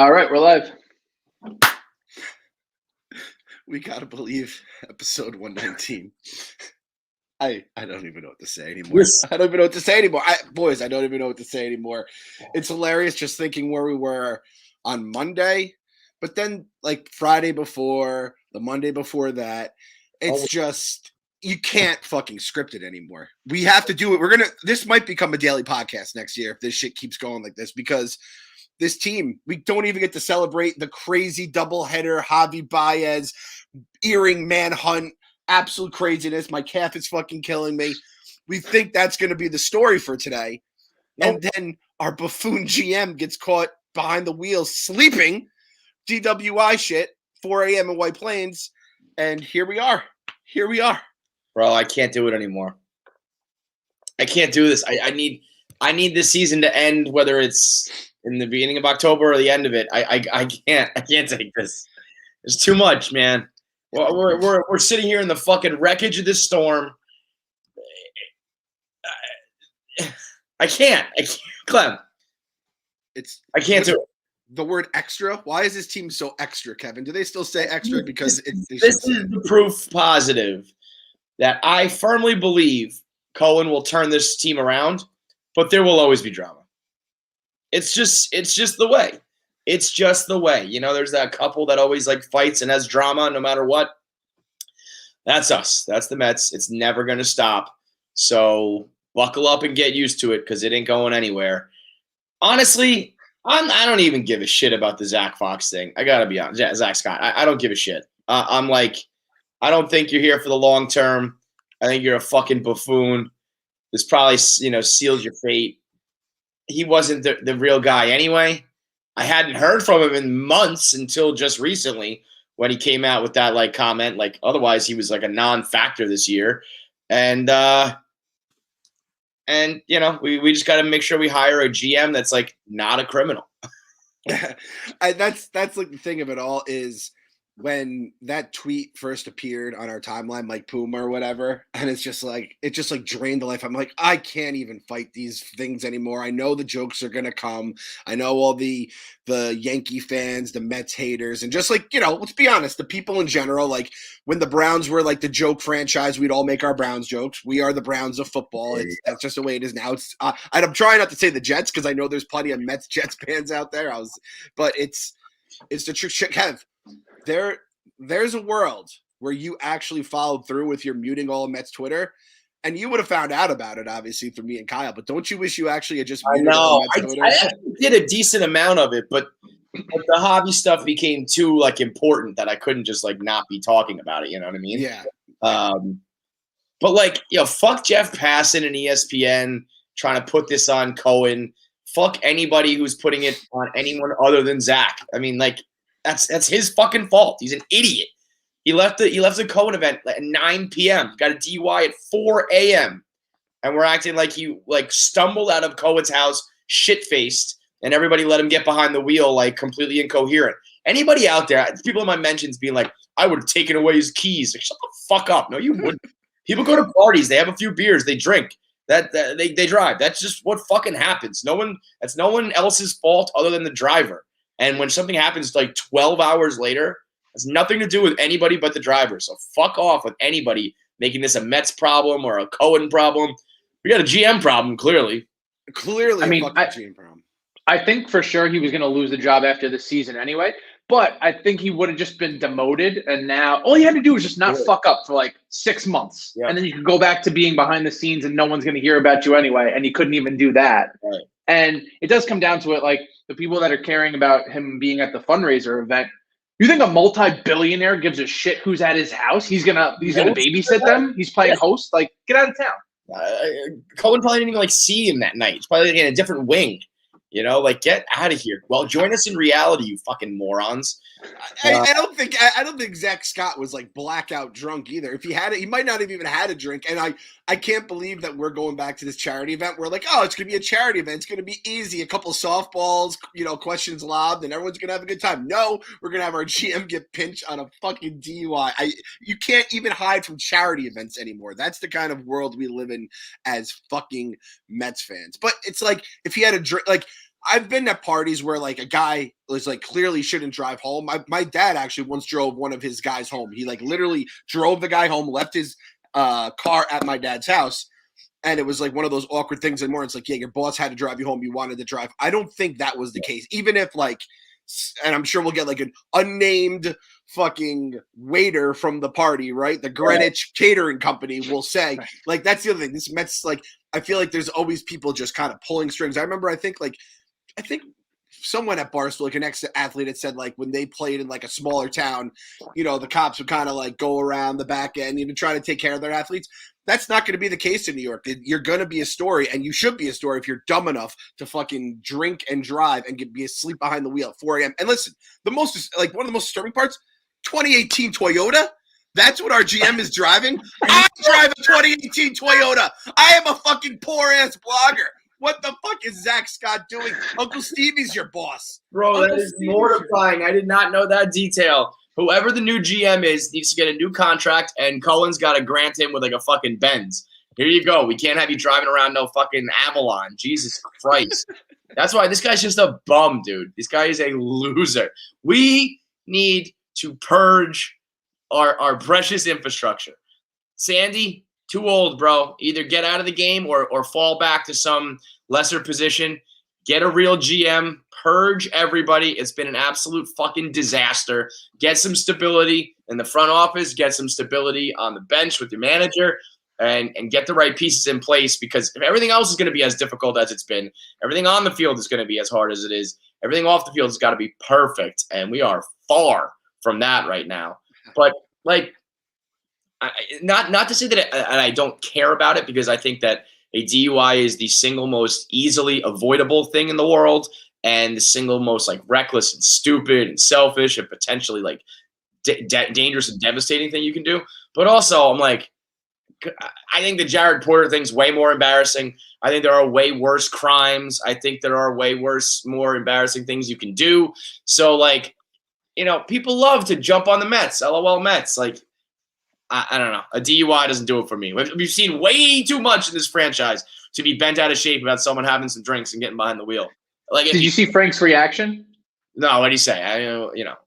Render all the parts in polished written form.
All right, we're live. We gotta believe episode 119. I don't even know what to say anymore. Yes. I don't even know what to say anymore. Boys, I don't even know what to say anymore. It's hilarious just thinking where we were on Monday, but then like Friday before, the Monday before that, it's just you can't fucking script it anymore. We have to do it. This might become a daily podcast next year if this shit keeps going like this, because this team, we don't even get to celebrate the crazy doubleheader, Javy Baez, earring manhunt, absolute craziness. My calf is fucking killing me. We think that's going to be the story for today. Nope. And then our buffoon GM gets caught behind the wheel sleeping, DWI shit, 4 a.m. in White Plains. And here we are. Here we are. Bro, I can't do it anymore. I can't do this. I need this season to end, whether it's in the beginning of October or the end of it. I can't take this. It's too much, man. We're sitting here in the fucking wreckage of this storm. I can't, Clem. I can't do it. The word extra. Why is this team so extra, Kevin? Do they still say extra? Because this is the proof positive that I firmly believe Cohen will turn this team around, but there will always be drama. It's just the way. It's just the way. You know, there's that couple that always like fights and has drama no matter what. That's us. That's the Mets. It's never going to stop. So buckle up and get used to it, because it ain't going anywhere. Honestly, I don't even give a shit about the Zack Fox thing. I got to be honest. Yeah, Zack Scott. I don't give a shit. I'm like, I don't think you're here for the long term. I think you're a fucking buffoon. This probably, seals your fate. He wasn't the real guy anyway. I hadn't heard from him in months until just recently when he came out with that like comment. Like, otherwise he was like a non-factor this year. And we just got to make sure we hire a GM that's like not a criminal. That's like the thing of it all is when that tweet first appeared on our timeline, like Puma or whatever, and it just drained the life. I'm like, I can't even fight these things anymore. I know the jokes are gonna come. I know all the Yankee fans, the Mets haters, and just like, let's be honest, the people in general, like when the Browns were like the joke franchise, we'd all make our Browns jokes. We are the Browns of football. That's just the way it is now. I'm trying not to say the Jets because I know there's plenty of Mets Jets fans out there. But it's the truth. Kev, there's a world where you actually followed through with your muting all of Mets Twitter, and you would have found out about it, obviously, through me and Kyle. But don't you wish you actually had just muted all Mets Twitter? I actually did a decent amount of it, but the hobby stuff became too like important that I couldn't just like not be talking about it. You know what I mean? Yeah. But like, fuck Jeff Passan and ESPN trying to put this on Cohen. Fuck anybody who's putting it on anyone other than Zack. I mean, like, that's his fucking fault. He's an idiot. He left the Cohen event at 9 p.m. Got a DUI at 4 a.m. And we're acting like he like stumbled out of Cohen's house, shit-faced, and everybody let him get behind the wheel like completely incoherent. Anybody out there, people in my mentions being like, I would have taken away his keys. Like, shut the fuck up. No, you wouldn't. People go to parties. They have a few beers. They drink. They drive. That's just what fucking happens. That's no one else's fault other than the driver. And when something happens like 12 hours later, it's nothing to do with anybody but the driver. So fuck off with anybody making this a Mets problem or a Cohen problem. We got a GM problem, clearly. Clearly, GM problem. I think for sure he was going to lose the job after the season anyway. But I think he would have just been demoted, and now all you had to do was just not fuck up for like 6 months. Yeah. And then you could go back to being behind the scenes and no one's going to hear about you anyway, and you couldn't even do that. Right. And it does come down to it, like the people that are caring about him being at the fundraiser event, you think a multi-billionaire gives a shit who's at his house? He's gonna babysit them? He's playing host? Like, get out of town. Cohen probably didn't even like see him that night. He's probably like in a different wing. Like, get out of here. Well, join us in reality, you fucking morons. I don't think Zack Scott was like blackout drunk either. If he had it, he might not have even had a drink. And I can't believe that we're going back to this charity event. We're like, oh, it's gonna be a charity event. It's gonna be easy. A couple softballs, questions lobbed, and everyone's gonna have a good time. No, we're gonna have our GM get pinched on a fucking DUI. You can't even hide from charity events anymore. That's the kind of world we live in as fucking Mets fans. But it's like if he had a drink, like I've been at parties where like a guy was like clearly shouldn't drive home. My dad actually once drove one of his guys home. He like literally drove the guy home, left his car at my dad's house. And it was like one of those awkward things anymore. It's like, yeah, your boss had to drive you home. You wanted to drive. I don't think that was the case. Even if like, and I'm sure we'll get like an unnamed fucking waiter from the party, right? The Greenwich Catering Company will say, like, that's the other thing. This Mets, like, I feel like there's always people just kind of pulling strings. I remember, I think someone at Barstool, like an ex-athlete, had said like when they played in like a smaller town, you know, the cops would kind of like go around the back end, you know, try to take care of their athletes. That's not going to be the case in New York. You're going to be a story, and you should be a story if you're dumb enough to fucking drink and drive and be asleep behind the wheel at 4 a.m. And listen, one of the most disturbing parts, 2018 Toyota. That's what our GM is driving. I drive a 2018 Toyota. I am a fucking poor ass blogger. What the fuck is Zack Scott doing? Uncle Stevie's your boss. Bro, that is mortifying. I did not know that detail. Whoever the new GM is needs to get a new contract, and Cohen's got to grant him with like a fucking Benz. Here you go. We can't have you driving around no fucking Avalon. Jesus Christ. That's why this guy's just a bum, dude. This guy is a loser. We need to purge our precious infrastructure. Sandy, too old, bro. Either get out of the game or fall back to some lesser position. Get a real GM. Purge everybody. It's been an absolute fucking disaster. Get some stability in the front office. Get some stability on the bench with your manager. And get the right pieces in place, because if everything else is going to be as difficult as it's been, everything on the field is going to be as hard as it is. Everything off the field has got to be perfect, and we are far from that right now. But like, not to say that I don't care about it, because I think that a DUI is the single most easily avoidable thing in the world, and the single most like reckless and stupid and selfish and potentially like dangerous and devastating thing you can do. But also, I'm like, I think the Jared Porter thing's way more embarrassing. I think there are way worse crimes. I think there are way worse, more embarrassing things you can do. So, like, you know, people love to jump on the Mets. LOL Mets. Like, I don't know. A DUI doesn't do it for me. We've seen way too much in this franchise to be bent out of shape about someone having some drinks and getting behind the wheel. Like, did you see Frank's reaction? No, what did he say?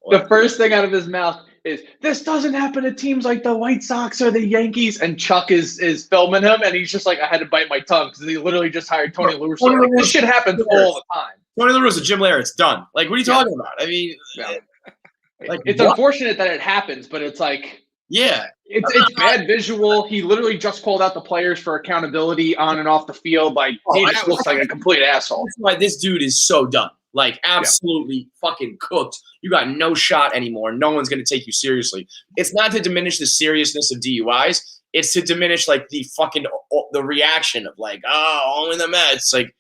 The first thing out of his mouth is, this doesn't happen to teams like the White Sox or the Yankees. And Chuck is filming him, and he's just like, I had to bite my tongue because he literally just hired Tony La Russa. Like, this shit happens all the time. Tony La Russa, Jim Lehrer, it's done. Like, what are you talking about? I mean, like, it's unfortunate that it happens, but it's like, yeah, it's bad visual. He literally just called out the players for accountability on and off the field. Like, he just looks like a complete asshole. That's why this dude is so done. Like, absolutely fucking cooked. You got no shot anymore. No one's going to take you seriously. It's not to diminish the seriousness of DUIs. It's to diminish, like, the reaction of, like, oh, only the Mets. Like,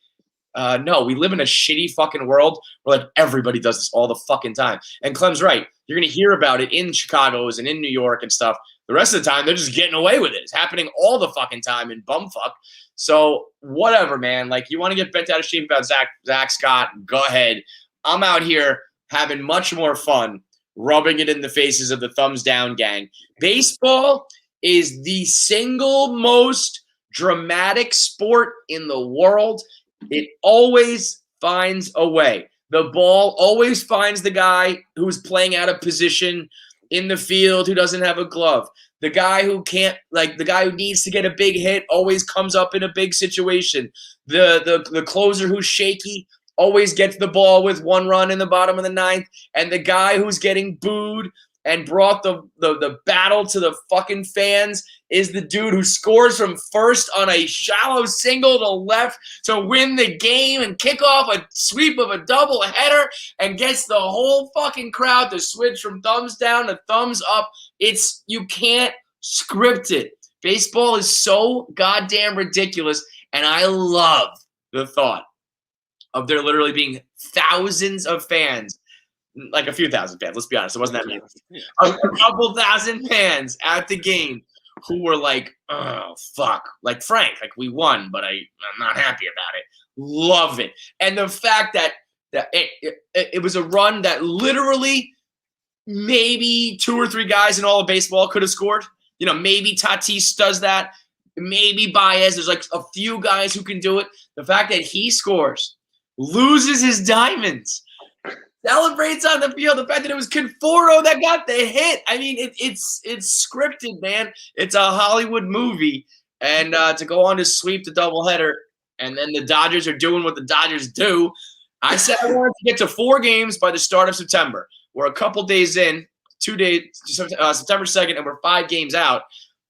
no, we live in a shitty fucking world where, like, everybody does this all the fucking time. And Clem's right. You're going to hear about it in Chicago's and in New York and stuff. The rest of the time, they're just getting away with it. It's happening all the fucking time in bumfuck. So whatever, man. Like, you want to get bent out of shape about Zack Scott, go ahead. I'm out here having much more fun rubbing it in the faces of the thumbs down gang. Baseball is the single most dramatic sport in the world. It always finds a way. The ball always finds the guy who's playing out of position in the field who doesn't have a glove. The guy who can't, like, the guy who needs to get a big hit always comes up in a big situation. The closer who's shaky always gets the ball with one run in the bottom of the ninth. And the guy who's getting booed and brought the battle to the fucking fans is the dude who scores from first on a shallow single to left to win the game and kick off a sweep of a double header and gets the whole fucking crowd to switch from thumbs down to thumbs up. You can't script it. Baseball is so goddamn ridiculous, and I love the thought of there literally being thousands of fans. Like a few thousand fans, let's be honest. It wasn't that many. A couple thousand fans at the game who were like, oh, fuck. Like, Frank, like, we won, but I'm not happy about it. Love it. And the fact that it was a run that literally maybe 2 or 3 guys in all of baseball could have scored. You know, maybe Tatis does that. Maybe Baez. There's like a few guys who can do it. The fact that he scores loses his diamonds. Celebrates on the field. The fact that it was Conforto that got the hit. I mean, it's scripted, man. It's a Hollywood movie. And to go on to sweep the doubleheader, and then the Dodgers are doing what the Dodgers do. I said I wanted to get to 4 games by the start of September. We're a couple days in, 2 days, September 2nd, and we're 5 games out.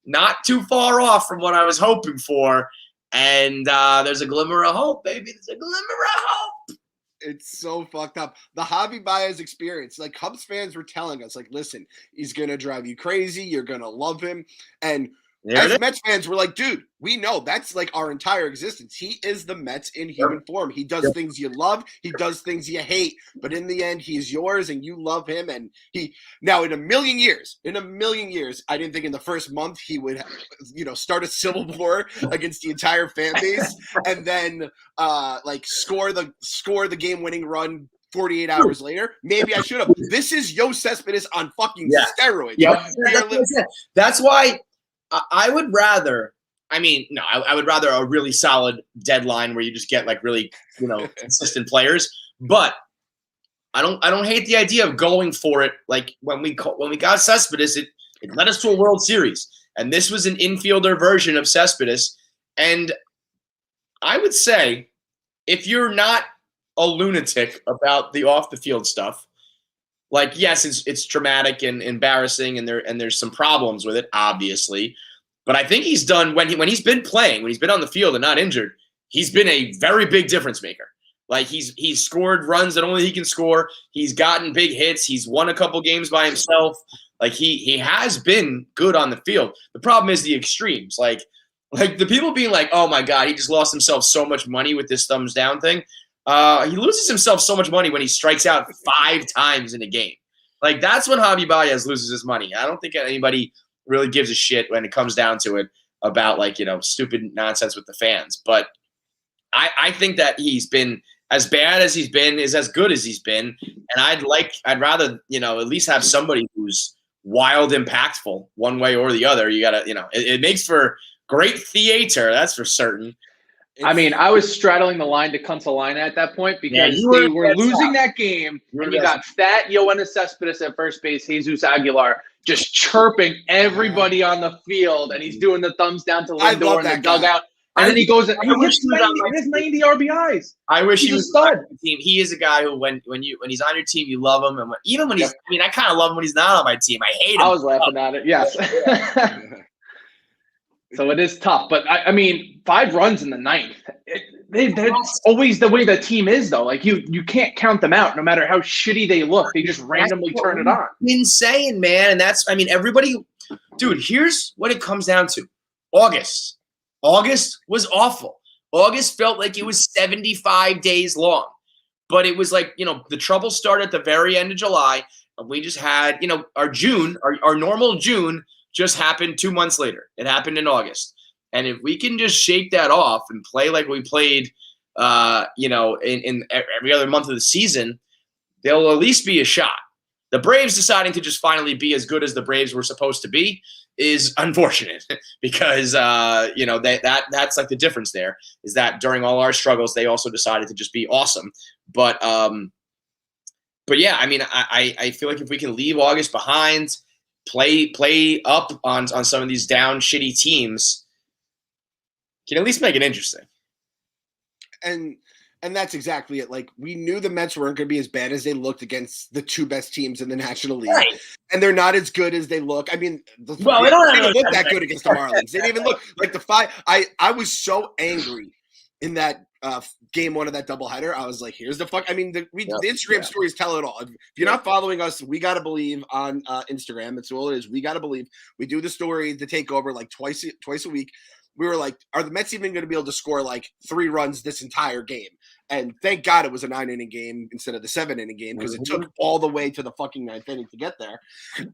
Not too far off from what I was hoping for. And there's a glimmer of hope, baby. There's a glimmer of hope. It's so fucked up. The Javy Baez experience, like Cubs fans were telling us, like, listen, he's going to drive you crazy. You're going to love him. And as Mets fans, we're like, dude, we know that's like our entire existence. He is the Mets in human form. He does things you love. He does things you hate. But in the end, he's yours and you love him. And now in a million years, I didn't think in the first month he would, start a civil war against the entire fan base and then score the game-winning run 48 hours later. Maybe I should have. This is Yo Cespedes on fucking steroids. Yep. That's why I would rather. I would rather a really solid deadline where you just get like really, consistent players. But I don't hate the idea of going for it. Like when we got Cespedes, it led us to a World Series, and this was an infielder version of Cespedes. And I would say, if you're not a lunatic about the off the field stuff, like, yes, it's dramatic and embarrassing, and there's some problems with it, obviously. But I think he's done when he's been playing, when he's been on the field and not injured, he's been a very big difference maker. Like he's scored runs that only he can score. He's gotten big hits. He's won a couple games by himself. Like he has been good on the field. The problem is the extremes. Like the people being like, oh my God, he just lost himself so much money with this thumbs down thing. He loses himself so much money when he strikes out 5 times in a game. Like that's when Javy Baez loses his money. I don't think anybody really gives a shit when it comes down to it about stupid nonsense with the fans. But I think that he's been as bad as he's been is as good as he's been. And I'd rather, at least have somebody who's wild impactful one way or the other. You gotta, it makes for great theater. That's for certain. I was straddling the line to Kunsalina at that point because they were losing that game, and you got fat Yoenis Cespedes at first base, Jesus Aguilar just chirping everybody on the field, and he's doing the thumbs down to Lindor in the dugout, and then he goes and he hits 90 RBIs. I wish he was on the team. He is a guy who when he's on your team, you love him, and even when he's I kind of love him when he's not on my team. I hate him. I was laughing at it. Yes. So it is tough, but 5 runs in the 9th. That's always the way the team is, though. Like you can't count them out, no matter how shitty they look. They just randomly turn it on. Insane, man. And that's everybody. Dude, here's what it comes down to: August. August was awful. August felt like it was 75 days long, but it was like the trouble started at the very end of July, and we just had our June, our normal June. Just happened 2 months later. It happened in August. And if we can just shake that off and play like we played, in every other month of the season, there'll at least be a shot. The Braves deciding to just finally be as good as the Braves were supposed to be is unfortunate because, that's like the difference there is that during all our struggles, they also decided to just be awesome. But yeah, I feel like if we can leave August behind, play up on some of these down shitty teams, can at least make it interesting. And that's exactly it. Like we knew the Mets weren't going to be as bad as they looked against the 2 best teams in the National League, right. And they're not as good as they look. They don't even look that good against the Marlins. They didn't even look like the 5. I was so angry in that game 1 of that doubleheader. I was like, here's the fuck. The Instagram stories tell it all. If you're not following us, We Gotta Believe on Instagram. That's all it is. We Gotta Believe. We do the story, the takeover, like twice a week. We were like, are the Mets even going to be able to score like 3 runs this entire game? And thank God it was a 9-inning game instead of the 7-inning game because it took all the way to the fucking 9th inning to get there.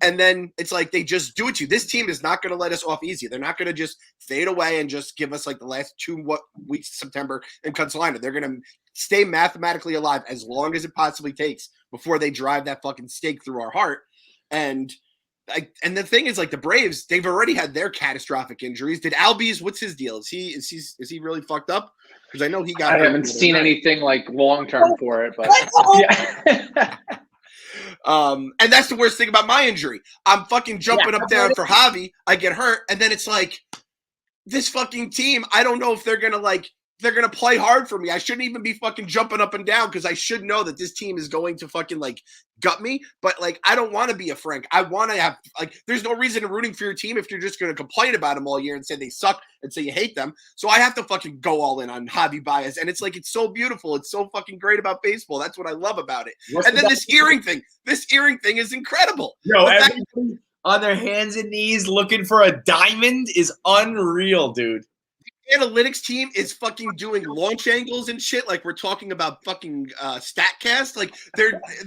And then it's like they just do it to you. This team is not going to let us off easy. They're not going to just fade away and just give us like the last 2 weeks of September in Kunsalina. They're going to stay mathematically alive as long as it possibly takes before they drive that fucking stake through our heart. And and the thing is, like, the Braves, they've already had their catastrophic injuries. Did Albies? What's his deal? Is he really fucked up? Because I know he got. I haven't seen anything like long term for it, but yeah. And that's the worst thing about my injury. I'm fucking jumping up down for Javy. I get hurt, and then it's like this fucking team. I don't know if they're gonna play hard for me. I shouldn't even be fucking jumping up and down because I should know that this team is going to fucking like gut me. But like, I don't want to be a Frank. I want to have like, there's no reason in rooting for your team if you're just going to complain about them all year and say they suck and say you hate them. So I have to fucking go all in on Javy Baez. And it's like, it's so beautiful. It's so fucking great about baseball. That's what I love about it. And then this earring thing is incredible. Yo, everybody on their hands and knees looking for a diamond is unreal, dude. Analytics team is fucking doing launch angles and shit like we're talking about fucking StatCast. Like they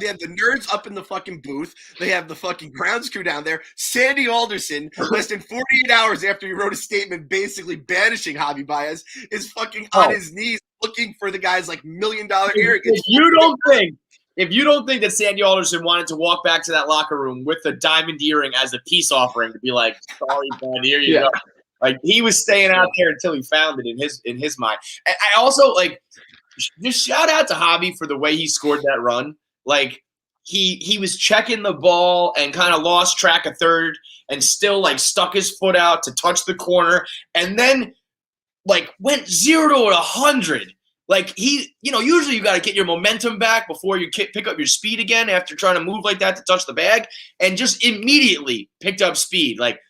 have the nerds up in the fucking booth. They have the fucking grounds crew down there. Sandy Alderson, less than 48 hours after he wrote a statement basically banishing Javy Baez, is fucking on his knees looking for the guy's like $1 million earring. If you don't think that Sandy Alderson wanted to walk back to that locker room with the diamond earring as a peace offering to be like, sorry, bud, here you go. Like, he was staying out there until he found it in his mind. And I also, like, just shout out to Javy for the way he scored that run. Like, he was checking the ball and kind of lost track of third and still, like, stuck his foot out to touch the corner and then, like, went 0 to 100. Like, usually you got to get your momentum back before you pick up your speed again after trying to move like that to touch the bag, and just immediately picked up speed. Like,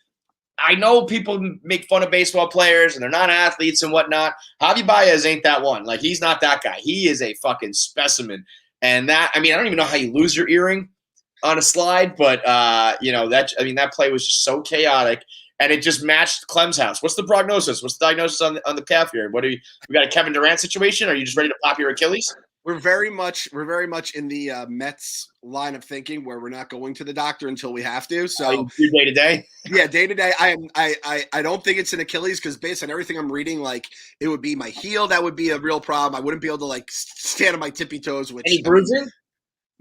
I know people make fun of baseball players and they're not athletes and whatnot. Javy Baez ain't that one. Like, he's not that guy. He is a fucking specimen. And I don't even know how you lose your earring on a slide, but that play was just so chaotic, and it just matched Clem's house. What's the prognosis? What's the diagnosis on the calf here? We got a Kevin Durant situation? Are you just ready to pop your Achilles? We're very much in the Mets line of thinking where we're not going to the doctor until we have to. So day to day. Yeah, day to day. I don't think it's an Achilles because based on everything I'm reading, like it would be my heel that would be a real problem. I wouldn't be able to like stand on my tippy toes. Any bruising?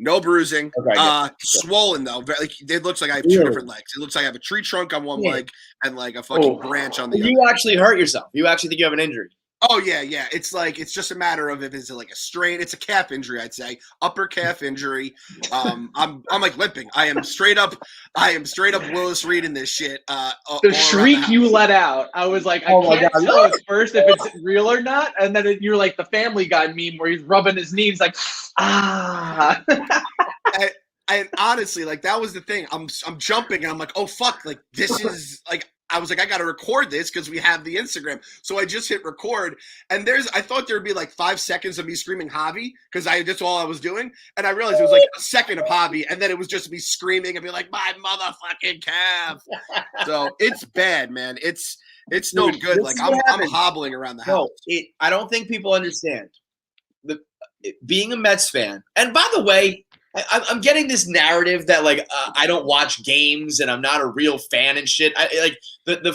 No bruising. Okay, swollen though. Like it looks like I have two different legs. It looks like I have a tree trunk on one leg and like a fucking branch on the other. You actually hurt yourself. You actually think you have an injury. Oh yeah. It's just a matter of if it's like a strain. It's a calf injury, I'd say, upper calf injury. I'm like limping. I am straight up Willis Reed in this shit. The shriek you let out, I was like, I can't tell at first if it's real or not, and then you're like the Family Guy meme where he's rubbing his knees like, ah. And honestly, like that was the thing. I'm jumping and I'm like, oh fuck, like this is like. I was like, I got to record this because we have the Instagram. So I just hit record, and I thought there would be like 5 seconds of me screaming Javy because that's all I was doing. And I realized it was like a second of Javy, and then it was just me screaming and be like, my motherfucking calf. So it's bad, man. It's no good. Like I'm hobbling around the house. I don't think people understand being a Mets fan. And by the way, I'm getting this narrative that like I don't watch games and I'm not a real fan and shit. The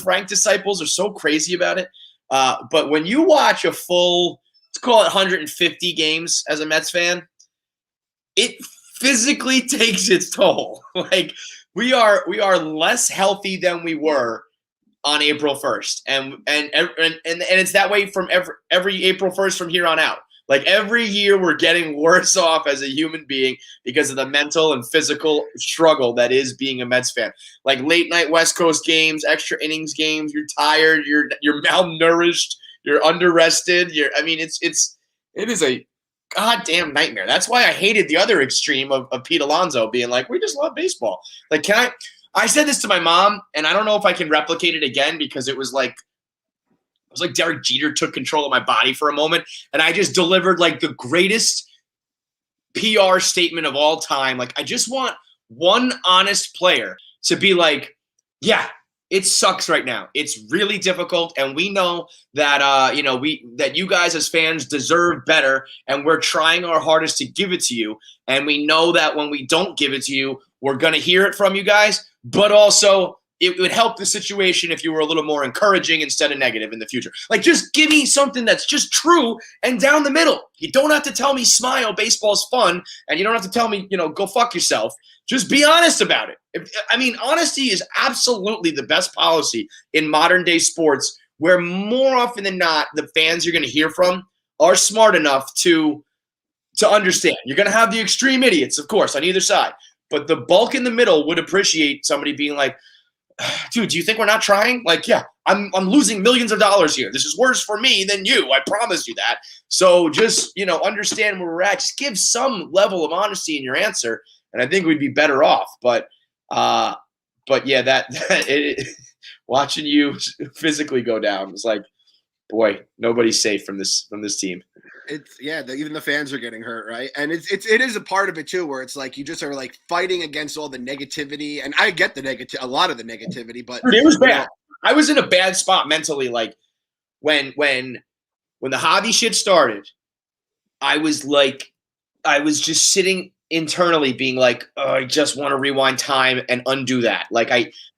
Frank disciples are so crazy about it. But when you watch a full, let's call it 150 games as a Mets fan, it physically takes its toll. Like we are less healthy than we were on April 1st, and it's that way from every April 1st from here on out. Like every year we're getting worse off as a human being because of the mental and physical struggle that is being a Mets fan. Like late night West Coast games, extra innings games, you're tired, you're malnourished, you're underrested. It is a goddamn nightmare. That's why I hated the other extreme of Pete Alonso being like, we just love baseball. Like, I said this to my mom, and I don't know if I can replicate it again because it was like Derek Jeter took control of my body for a moment, and I just delivered like the greatest PR statement of all time. Like, I just want one honest player to be like, yeah, it sucks right now. It's really difficult, and we know that that you guys as fans deserve better, and we're trying our hardest to give it to you. And we know that when we don't give it to you, we're gonna hear it from you guys. But also, it would help the situation if you were a little more encouraging instead of negative in the future. Like, just give me something that's just true and down the middle. You don't have to tell me smile, baseball's fun, and you don't have to tell me, go fuck yourself. Just be honest about it. Honesty is absolutely the best policy in modern day sports, where more often than not, the fans you're going to hear from are smart enough to understand. You're going to have the extreme idiots, of course, on either side. But the bulk in the middle would appreciate somebody being like, dude, do you think we're not trying? Like, yeah, I'm losing millions of dollars here. This is worse for me than you. I promise you that. So just, understand where we're at. Just give some level of honesty in your answer, and I think we'd be better off. But yeah, watching you physically go down was like, boy, nobody's safe from this team. It's even the fans are getting hurt, right? And it is a part of it too, where it's like you just are like fighting against all the negativity, and I get a lot of the negativity, but it was bad. I was in a bad spot mentally, like when the Javy shit started. I was just sitting internally being like, oh, I just want to rewind time and undo that. Like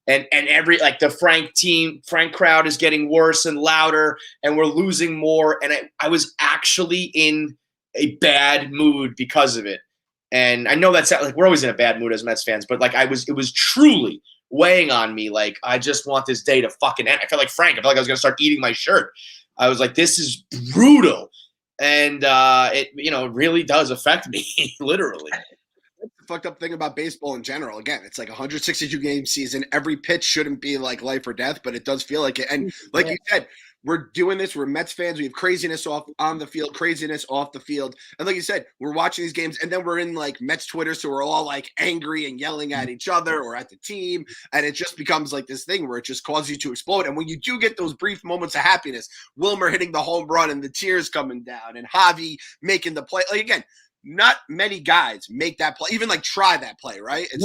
every the Frank crowd is getting worse and louder, and we're losing more. And I was actually in a bad mood because of it. And I know that's like we're always in a bad mood as Mets fans, but like it was truly weighing on me. Like, I just want this day to fucking end. I felt like Frank. I felt like I was gonna start eating my shirt. I was like, this is brutal. And it really does affect me, literally. Fucked up thing about baseball in general. Again, it's like 162 game season. Every pitch shouldn't be like life or death, but it does feel like it. And like you said, we're doing this. We're Mets fans. We have craziness on the field, craziness off the field. And like you said, we're watching these games, and then we're in like Mets Twitter, so we're all like angry and yelling at each other or at the team, and it just becomes like this thing where it just causes you to explode. And when you do get those brief moments of happiness, Wilmer hitting the home run and the tears coming down, and Javy making the play, like again. Not many guys make that play, even like try that play, right? It's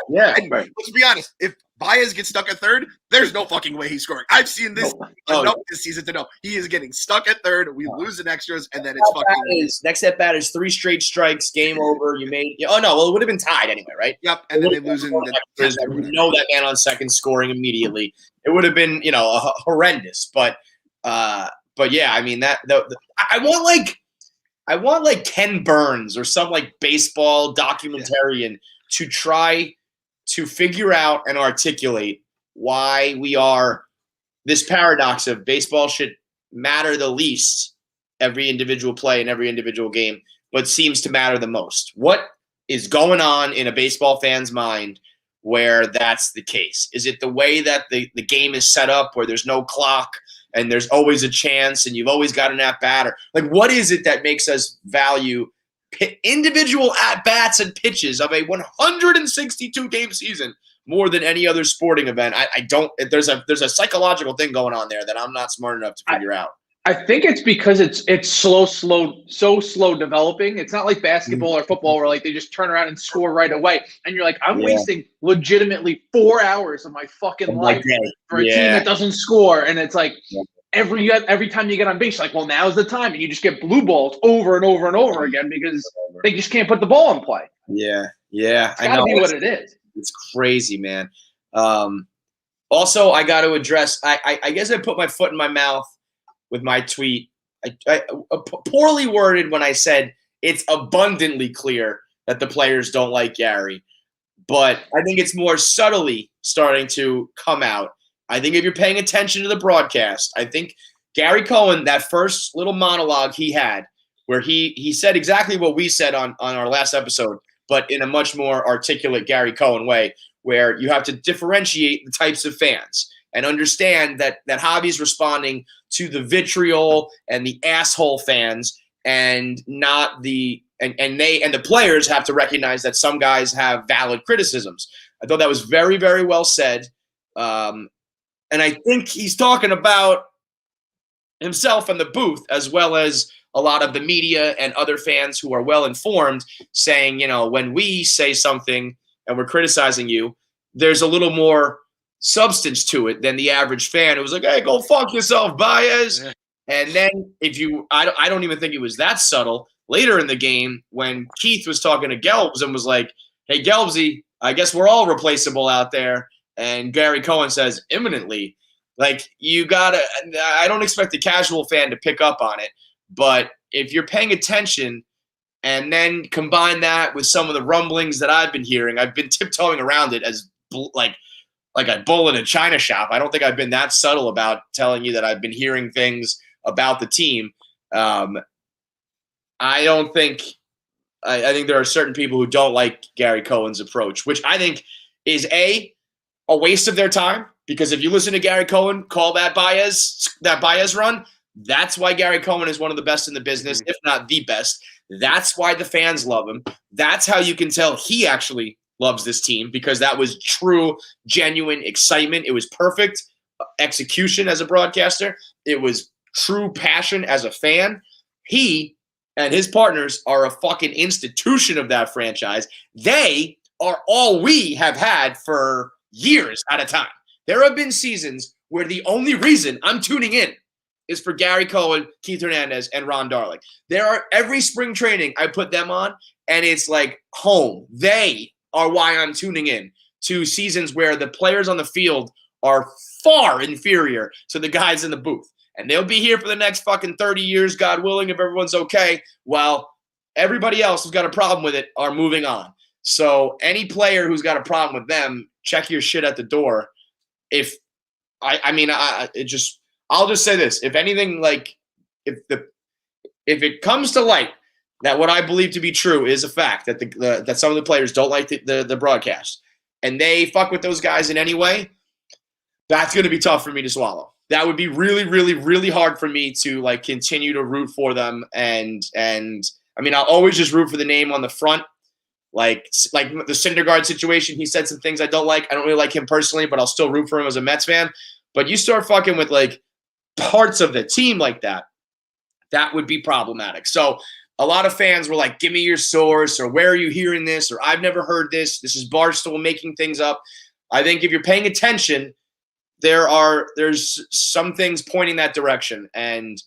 yeah. And let's be honest. If Baez gets stuck at third, there's no fucking way he's scoring. I've seen this enough this season to know he is getting stuck at third. We lose in extras, and then it's fucking. Next at bat is 3 straight strikes, game over. You made. Oh no, well it would have been tied anyway, right? Yep, and then they lose in the. That man on second scoring immediately. It would have been horrendous, but yeah, I mean I want like Ken Burns or some like baseball documentarian to try to figure out and articulate why we are this paradox of baseball should matter the least every individual play in every individual game, but seems to matter the most. What is going on in a baseball fan's mind where that's the case? Is it the way that the game is set up where there's no clock and there's always a chance and you've always got an at-bat? Or like, what is it that makes us value individual at-bats and pitches of a 162-game season more than any other sporting event? I don't – there's a psychological thing going on there that I'm not smart enough to figure out. I think it's because it's so slow developing. It's not like basketball or football where like they just turn around and score right away. And you're like, I'm wasting legitimately 4 hours of my fucking life for a team that doesn't score. And it's like every time you get on base, like, well, now's the time. And you just get blue balls over and over and over again because they just can't put the ball in play. Yeah. It's gotta be what it is. It's crazy, man. Also, I got to address, I guess I put my foot in my mouth with my tweet. I poorly worded when I said it's abundantly clear that the players don't like Gary. But I think it's more subtly starting to come out. I think if you're paying attention to the broadcast, I think Gary Cohen, that first little monologue he had, where he said exactly what we said on our last episode, but in a much more articulate Gary Cohen way, where you have to differentiate the types of fans and understand that Javy's responding to the vitriol and the asshole fans, and not the and the players have to recognize that some guys have valid criticisms. I thought that was very, very well said. And I think he's talking about himself in the booth as well as a lot of the media and other fans who are well informed, saying, when we say something and we're criticizing you, there's a little more substance to it than the average fan. It was like, hey, go fuck yourself, Baez. Yeah. And then I don't even think it was that subtle. Later in the game, when Keith was talking to Gelbs and was like, hey, Gelbsy, I guess we're all replaceable out there. and Gary Cohen says imminently, like I don't expect the casual fan to pick up on it, but if you're paying attention and then combine that with some of the rumblings that I've been hearing, I've been tiptoeing around it as like a bull in a china shop. I don't think I've been that subtle about telling you that I've been hearing things about the team. I think there are certain people who don't like Gary Cohen's approach, which I think is a waste of their time. Because if you listen to Gary Cohen call that Baez run, that's why Gary Cohen is one of the best in the business, if not the best. That's why the fans love him. That's how you can tell he actually loves this team, because that was true, genuine excitement. It was perfect execution as a broadcaster. It was true passion as a fan. He and his partners are a fucking institution of that franchise. They are all we have had for years at a time. There have been seasons where the only reason I'm tuning in is for Gary Cohen, Keith Hernandez, and Ron Darling. Every spring training, I put them on, and it's like home. They are why I'm tuning in to seasons where the players on the field are far inferior to the guys in the booth. And they'll be here for the next fucking 30 years, God willing, if everyone's okay, while everybody else who's got a problem with it are moving on. So any player who's got a problem with them, check your shit at the door. I'll just say this. If anything, like if it comes to light that what I believe to be true is a fact, that that some of the players don't like the broadcast and they fuck with those guys in any way, that's going to be tough for me to swallow. That would be really, really, really hard for me to like continue to root for them. And I mean, I'll always just root for the name on the front. Like the Syndergaard situation, he said some things I don't like. I don't really like him personally, but I'll still root for him as a Mets fan. But you start fucking with like parts of the team like that, that would be problematic. So a lot of fans were like, give me your source, or where are you hearing this, or I've never heard this. This is Barstool making things up. I think if you're paying attention, there's some things pointing that direction, and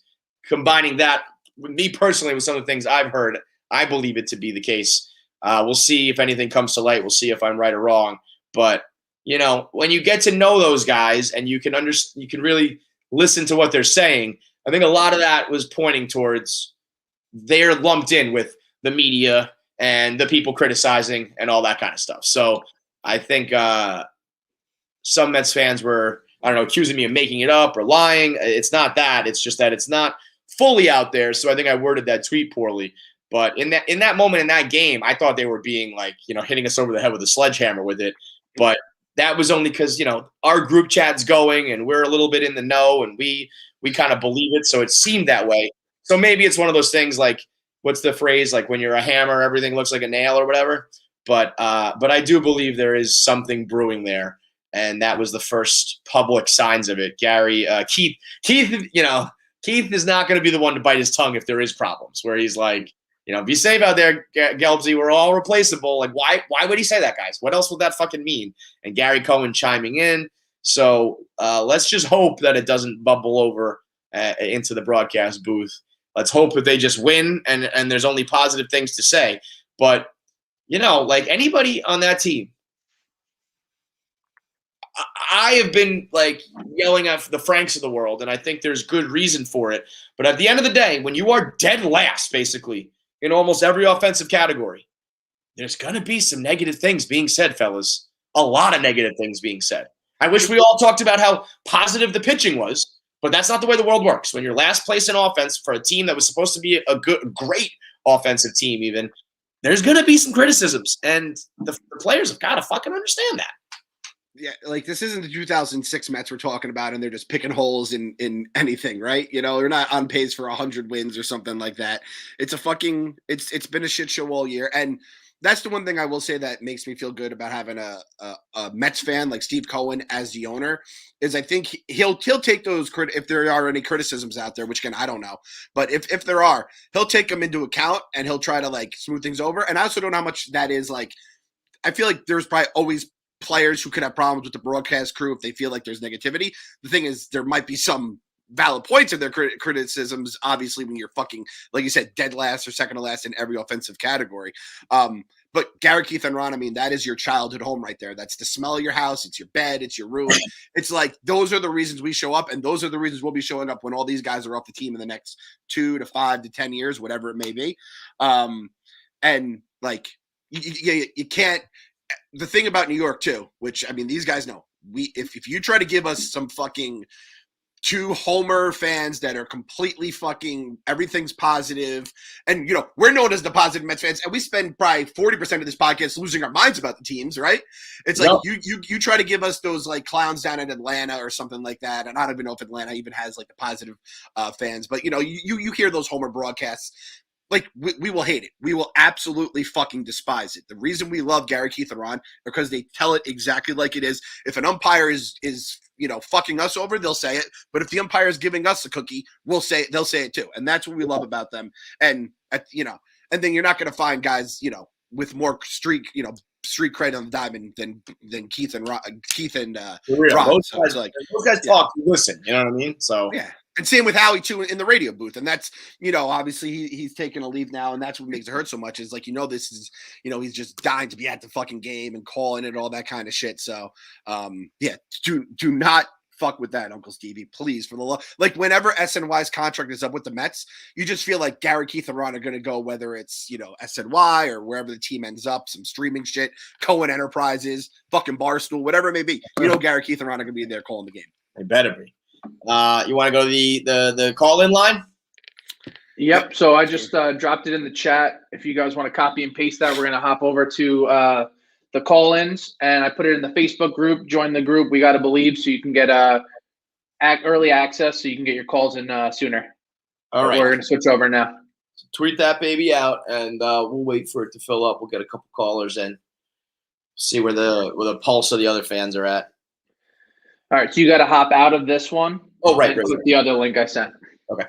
combining that with me personally with some of the things I've heard, I believe it to be the case. We'll see if anything comes to light. We'll see if I'm right or wrong. But you know, when you get to know those guys and you can really listen to what they're saying, I think a lot of that was pointing towards they're lumped in with the media and the people criticizing and all that kind of stuff. So I think some Mets fans were, I don't know, accusing me of making it up or lying. It's not that. It's just that it's not fully out there. So I think I worded that tweet poorly. But in that moment in that game, I thought they were being like, you know, hitting us over the head with a sledgehammer with it. But that was only because, you know, our group chat's going and we're a little bit in the know and we kind of believe it. So it seemed that way. So maybe it's one of those things like, what's the phrase? Like when you're a hammer, everything looks like a nail or whatever. But I do believe there is something brewing there. And that was the first public signs of it. Gary, Keith, you know, Keith is not going to be the one to bite his tongue if there is problems, where he's like, you know, be safe out there, Gelbsy. We're all replaceable. Like, why would he say that, guys? What else would that fucking mean? And Gary Cohen chiming in. So let's just hope that it doesn't bubble over into the broadcast booth. Let's hope that they just win and there's only positive things to say. But, you know, like anybody on that team, I have been like yelling at the Franks of the world, and I think there's good reason for it. But at the end of the day, when you are dead last, basically, in almost every offensive category, there's going to be some negative things being said, fellas. A lot of negative things being said. I wish we all talked about how positive the pitching was, but that's not the way the world works. When you're last place in offense for a team that was supposed to be a great offensive team even, there's going to be some criticisms, and the players have got to fucking understand that. Yeah, like this isn't the 2006 Mets we're talking about, and they're just picking holes in anything, right? You know, they're not on pace for 100 wins or something like that. It's it's been a shit show all year, and that's the one thing I will say that makes me feel good about having a Mets fan like Steve Cohen as the owner is I think he'll take those if there are any criticisms out there, which again I don't know, but if there are, he'll take them into account and he'll try to like smooth things over. And I also don't know how much that is like. I feel like there's probably always players who could have problems with the broadcast crew if they feel like there's negativity. The thing is, there might be some valid points of their criticisms, obviously, when you're fucking, like you said, dead last or second to last in every offensive category. But But Gary, Keith, and Ron, I mean, that is your childhood home right there. That's the smell of your house. It's your bed. It's your room. It's like those are the reasons we show up, and those are the reasons we'll be showing up when all these guys are off the team in the next 2 to 5 to 10 years, whatever it may be. And like you can't. The thing about New York too, which I mean, these guys know, if you try to give us some fucking 2 Homer fans that are completely fucking everything's positive, and you know we're known as the positive Mets fans, and we spend probably 40% of this podcast losing our minds about the teams, right? It's like you try to give us those like clowns down in Atlanta or something like that, and I don't even know if Atlanta even has like the positive fans, but you know you hear those Homer broadcasts. Like, we will hate it. We will absolutely fucking despise it. The reason we love Gary, Keith, and Ron because they tell it exactly like it is. If an umpire is you know, fucking us over, they'll say it. But if the umpire is giving us a cookie, they'll say it too. And that's what we love about them. And, you know, and then you're not going to find guys, you know, with more street cred on the diamond than Keith and Ron. Those So guys, like, those guys talk, you listen. You know what I mean? So yeah. And same with Howie too in the radio booth, and that's, you know, obviously he's taking a leave now, and that's what makes it hurt so much. Is like, you know, this is, you know, he's just dying to be at the fucking game and calling it, all that kind of shit. So, yeah, do not fuck with that, Uncle Stevie, please, for the love. Like whenever SNY's contract is up with the Mets, you just feel like Gary, Keith, and Ron are going to go, whether it's, you know, SNY or wherever the team ends up, some streaming shit, Cohen Enterprises, fucking Barstool, whatever it may be. You know, Gary, Keith, and Ron are going to be there calling the game. They better be. You want to go to the call-in line? Yep. So I just dropped it in the chat. If you guys want to copy and paste that, we're going to hop over to the call-ins, and I put it in the Facebook group. Join the group. We got to believe, so you can get early access, so you can get your calls in sooner. All right. We're going to switch over now. So tweet that baby out, and we'll wait for it to fill up. We'll get a couple callers in. See where the pulse of the other fans are at. All right, so you got to hop out of this one. Oh, right. Click the other link I sent. Okay.